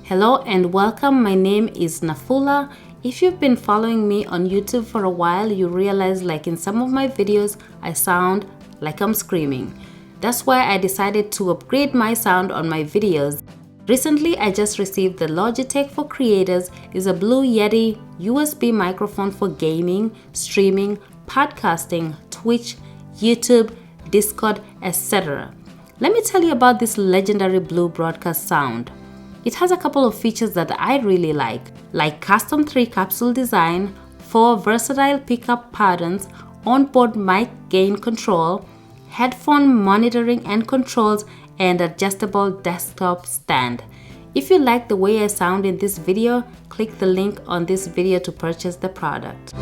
Hello and welcome, my name is NAFULA. If you've been following me on YouTube for a while, you realize like in some of my videos, I sound like I'm screaming. That's why I decided to upgrade my sound on my videos. Recently, I just received the Logitech for Creators is a Blue Yeti USB microphone for gaming, streaming, podcasting, Twitch, YouTube, Discord, etc. Let me tell you about this legendary Blue broadcast sound. It has a couple of features that I really like custom 3-capsule design, 4 versatile pickup patterns, onboard mic gain control, headphone monitoring and controls, and adjustable desktop stand. If you like the way I sound in this video, click the link on this video to purchase the product.